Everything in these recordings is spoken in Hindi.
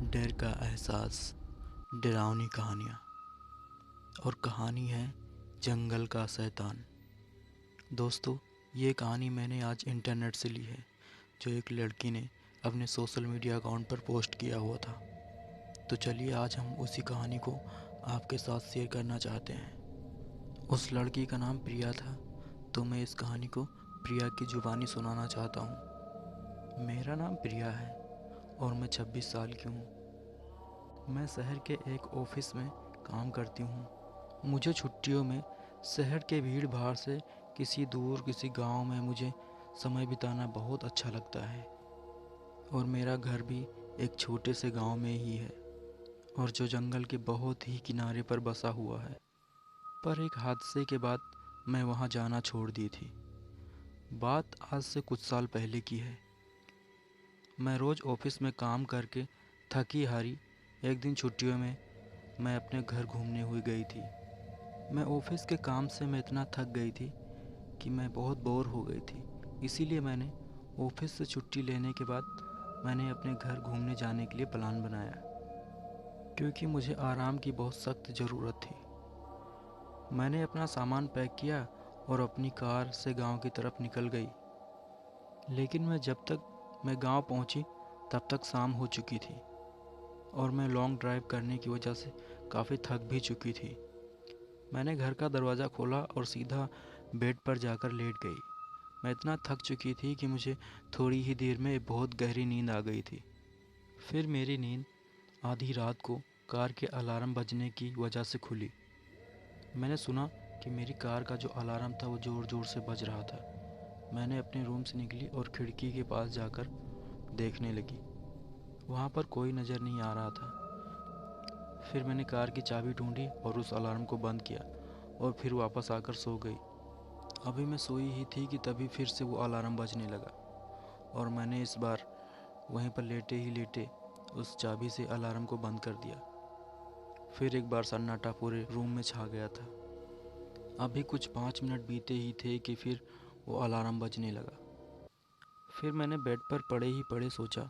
डर का एहसास, डरावनी कहानियाँ। और कहानी है जंगल का शैतान। दोस्तों, ये कहानी मैंने आज इंटरनेट से ली है, जो एक लड़की ने अपने सोशल मीडिया अकाउंट पर पोस्ट किया हुआ था। तो चलिए आज हम उसी कहानी को आपके साथ शेयर करना चाहते हैं। उस लड़की का नाम प्रिया था, तो मैं इस कहानी को प्रिया की ज़ुबानी सुनाना चाहता हूँ। मेरा नाम प्रिया है और मैं 26 साल की हूँ। मैं शहर के एक ऑफिस में काम करती हूँ। मुझे छुट्टियों में शहर के भीड़ भाड़ से किसी गांव में मुझे समय बिताना बहुत अच्छा लगता है। और मेरा घर भी एक छोटे से गांव में ही है, और जो जंगल के बहुत ही किनारे पर बसा हुआ है। पर एक हादसे के बाद मैं वहां जाना छोड़ दी थी। बात आज से कुछ साल पहले की है। मैं रोज़ ऑफिस में काम करके थकी हारी एक दिन छुट्टियों में मैं अपने घर घूमने हुई गई थी। मैं ऑफिस के काम से मैं इतना थक गई थी कि मैं बहुत बोर हो गई थी। इसीलिए मैंने ऑफिस से छुट्टी लेने के बाद मैंने अपने घर घूमने जाने के लिए प्लान बनाया, क्योंकि मुझे आराम की बहुत सख्त ज़रूरत थी। मैंने अपना सामान पैक किया और अपनी कार से गांव की तरफ निकल गई। लेकिन जब तक मैं गांव पहुंची तब तक शाम हो चुकी थी, और मैं लॉन्ग ड्राइव करने की वजह से काफ़ी थक भी चुकी थी। मैंने घर का दरवाज़ा खोला और सीधा बेड पर जाकर लेट गई। मैं इतना थक चुकी थी कि मुझे थोड़ी ही देर में बहुत गहरी नींद आ गई थी। फिर मेरी नींद आधी रात को कार के अलार्म बजने की वजह से खुली। मैंने सुना कि मेरी कार का जो अलार्म था वो ज़ोर ज़ोर से बज रहा था। मैंने अपने रूम से निकली और खिड़की के पास जाकर देखने लगी। वहाँ पर कोई नज़र नहीं आ रहा था। फिर मैंने कार की चाबी ढूंढी और उस अलार्म को बंद किया और फिर वापस आकर सो गई। अभी मैं सोई ही थी कि तभी फिर से वो अलार्म बजने लगा, और मैंने इस बार वहीं पर लेटे ही लेटे उस चाबी से अलार्म को बंद कर दिया। फिर एक बार सन्नाटा पूरे रूम में छा गया था। अभी कुछ 5 मिनट बीते ही थे कि फिर वो अलार्म बजने लगा। फिर मैंने बेड पर पड़े ही पड़े सोचा,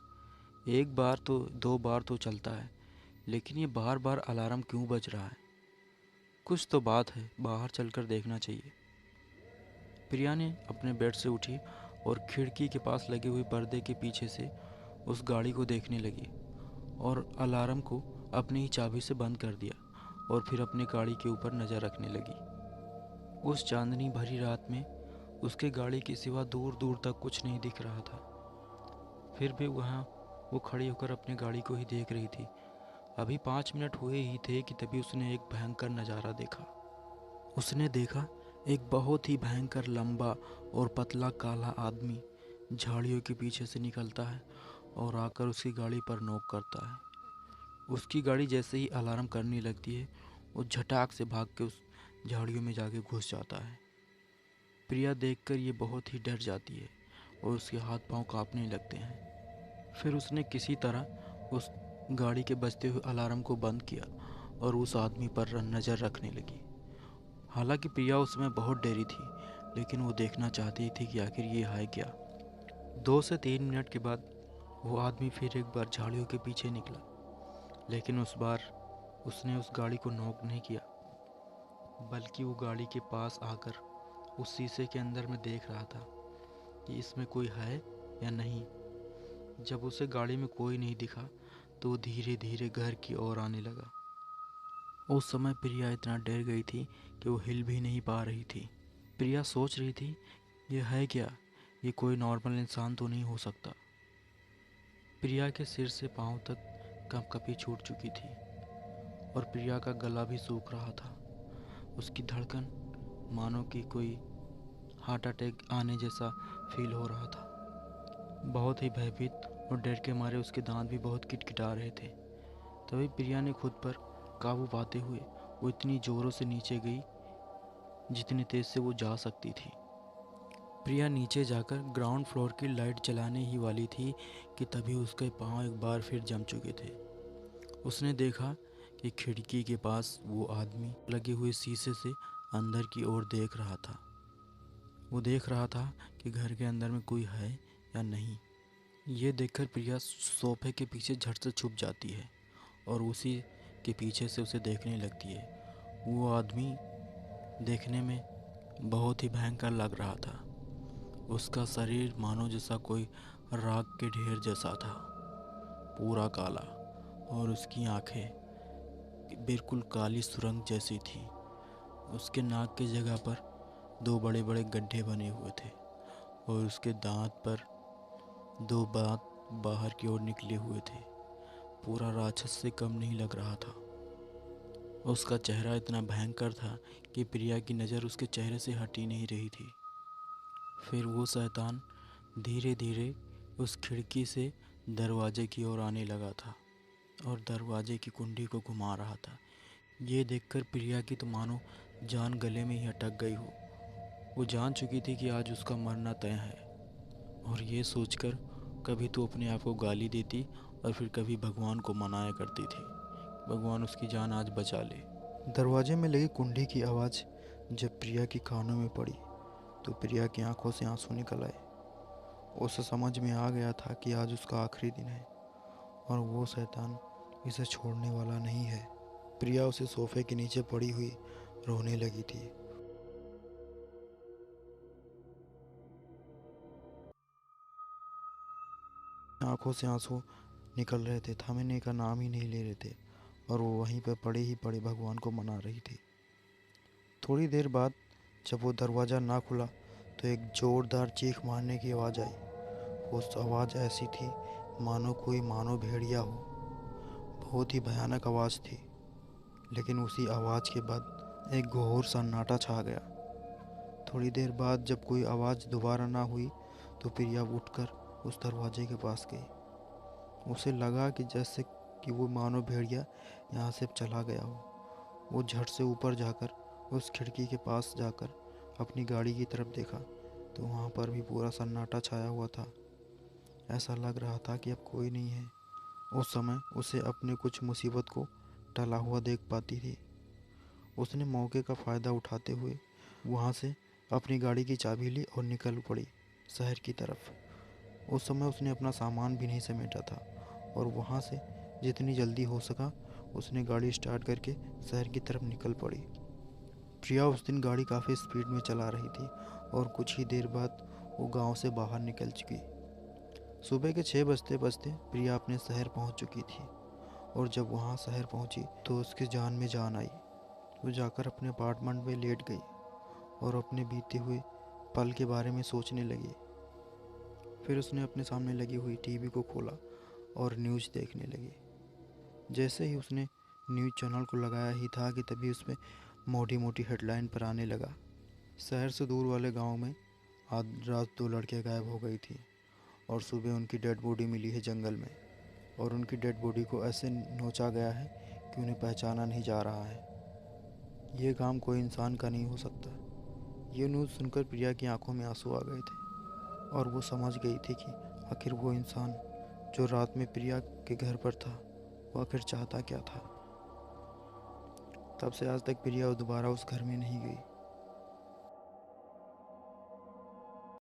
एक बार तो 2 बार तो चलता है, लेकिन ये बार बार अलार्म क्यों बज रहा है? कुछ तो बात है, बाहर चलकर देखना चाहिए। प्रिया ने अपने बेड से उठी और खिड़की के पास लगे हुए पर्दे के पीछे से उस गाड़ी को देखने लगी, और अलार्म को अपनी ही चाबी से बंद कर दिया, और फिर अपनी गाड़ी के ऊपर नज़र रखने लगी। उस चांदनी भरी रात में उसके गाड़ी के सिवा दूर दूर तक कुछ नहीं दिख रहा था। फिर भी वहाँ वो खड़ी होकर अपनी गाड़ी को ही देख रही थी। अभी 5 मिनट हुए ही थे कि तभी उसने एक भयंकर नज़ारा देखा। उसने देखा एक बहुत ही भयंकर लंबा और पतला काला आदमी झाड़ियों के पीछे से निकलता है और आकर उसकी गाड़ी पर नॉक करता है। उसकी गाड़ी जैसे ही अलार्म करने लगती है, वो झटाक से भाग के उस झाड़ियों में जाके घुस जाता है। प्रिया देखकर ये बहुत ही डर जाती है और उसके हाथ पांव कांपने लगते हैं। फिर उसने किसी तरह उस गाड़ी के बजते हुए अलार्म को बंद किया और उस आदमी पर नज़र रखने लगी। हालांकि प्रिया उस समय बहुत डरी थी, लेकिन वो देखना चाहती थी कि आखिर ये है क्या। 2 से 3 मिनट के बाद वो आदमी फिर एक बार झाड़ियों के पीछे निकला, लेकिन उस बार उसने उस गाड़ी को नॉक नहीं किया, बल्कि वो गाड़ी के पास आकर उस शीशे के अंदर में देख रहा था कि इसमें कोई है या नहीं। जब उसे गाड़ी में कोई नहीं दिखा तो वो धीरे धीरे घर की ओर आने लगा। उस समय प्रिया इतना डर गई थी कि वो हिल भी नहीं पा रही थी। प्रिया सोच रही थी, ये है क्या? ये कोई नॉर्मल इंसान तो नहीं हो सकता। प्रिया के सिर से पांव तक कंपकपी छूट चुकी थी, और प्रिया का गला भी सूख रहा था। उसकी धड़कन मानो कि कोई हार्ट अटैक आने जैसा फील हो रहा था। बहुत ही भयभीत और डर के मारे उसके दांत भी बहुत किटकिटा रहे थे। तभी प्रिया ने खुद पर काबू पाते हुए वो इतनी ज़ोरों से नीचे गई जितनी तेज़ से वो जा सकती थी। प्रिया नीचे जाकर ग्राउंड फ्लोर की लाइट जलाने ही वाली थी कि तभी उसके पांव एक बार फिर जम चुके थे। उसने देखा कि खिड़की के पास वो आदमी लगे हुए शीशे से अंदर की ओर देख रहा था। वो देख रहा था कि घर के अंदर में कोई है या नहीं। ये देखकर प्रिया सोफे के पीछे झट से छुप जाती है और उसी के पीछे से उसे देखने लगती है। वो आदमी देखने में बहुत ही भयंकर लग रहा था। उसका शरीर मानो जैसा कोई राख के ढेर जैसा था, पूरा काला, और उसकी आंखें बिल्कुल काली सुरंग जैसी थी। उसके नाक की जगह पर दो बड़े बड़े गड्ढे बने हुए थे और उसके दांत पर दो दांत बाहर की ओर निकले हुए थे। पूरा राक्षस से कम नहीं लग रहा था। उसका चेहरा इतना भयंकर था कि प्रिया की नज़र उसके चेहरे से हट ही नहीं रही थी। फिर वो शैतान धीरे धीरे उस खिड़की से दरवाजे की ओर आने लगा था और दरवाजे की कुंडी को घुमा रहा था। ये देखकर प्रिया की तो मानो जान गले में ही अटक गई हो। वो जान चुकी थी कि आज उसका मरना तय है, और ये सोचकर कभी तो अपने आप को गाली देती और फिर कभी भगवान को मनाया करती थी, भगवान उसकी जान आज बचा ले। दरवाजे में लगी कुंडी की आवाज़ जब प्रिया की कानों में पड़ी तो प्रिया की आंखों से आंसू निकल आए। उसे समझ में आ गया था कि आज उसका आखिरी दिन है और वो शैतान इसे छोड़ने वाला नहीं है। प्रिया उसे सोफे के नीचे पड़ी हुई रोने लगी थी। आंखों से आंसू निकल रहे थे, थमने का नाम ही नहीं ले रहे थे, और वो वहीं पर पड़े ही पड़े भगवान को मना रही थी। थोड़ी देर बाद जब वो दरवाज़ा ना खुला तो एक ज़ोरदार चीख मारने की आवाज़ आई। वो आवाज़ ऐसी थी मानो कोई मानो भेड़िया हो। बहुत ही भयानक आवाज़ थी, लेकिन उसी आवाज़ के बाद एक घोर सन्नाटा छा गया। थोड़ी देर बाद जब कोई आवाज़ दोबारा ना हुई तो प्रिया उठकर उस दरवाजे के पास गई। उसे लगा कि जैसे कि वो मानो भेड़िया यहाँ से चला गया हो। वो झट से ऊपर जाकर उस खिड़की के पास जाकर अपनी गाड़ी की तरफ देखा तो वहाँ पर भी पूरा सन्नाटा छाया हुआ था। ऐसा लग रहा था कि अब कोई नहीं है। उस समय उसे अपने कुछ मुसीबत को टला हुआ देख पाती थी। उसने मौके का फ़ायदा उठाते हुए वहाँ से अपनी गाड़ी की चाबी ली और निकल पड़ी शहर की तरफ। उस समय उसने अपना सामान भी नहीं समेटा था और वहाँ से जितनी जल्दी हो सका उसने गाड़ी स्टार्ट करके शहर की तरफ निकल पड़ी। प्रिया उस दिन गाड़ी काफ़ी स्पीड में चला रही थी और कुछ ही देर बाद वो गांव से बाहर निकल चुकी। सुबह के 6 बजते बजते प्रिया अपने शहर पहुंच चुकी थी, और जब वहां शहर पहुंची तो उसकी जान में जान आई। वो जाकर अपने अपार्टमेंट में लेट गई और अपने बीते हुए पल के बारे में सोचने लगी। फिर उसने अपने सामने लगी हुई टीवी को खोला और न्यूज़ देखने लगी। जैसे ही उसने न्यूज़ चैनल को लगाया ही था कि तभी उसमें मोटी मोटी हेडलाइन पर आने लगा, शहर से दूर वाले गांव में आज रात 2 लड़के गायब हो गई थी और सुबह उनकी डेड बॉडी मिली है जंगल में, और उनकी डेड बॉडी को ऐसे नोचा गया है कि उन्हें पहचाना नहीं जा रहा है। ये काम कोई इंसान का नहीं हो सकता। ये न्यूज़ सुनकर प्रिया की आंखों में आंसू आ गए थे और वो समझ गई थी कि आखिर वो इंसान जो रात में प्रिया के घर पर था वो आखिर चाहता क्या था। तब से आज तक प्रिया दोबारा उस घर में नहीं गई।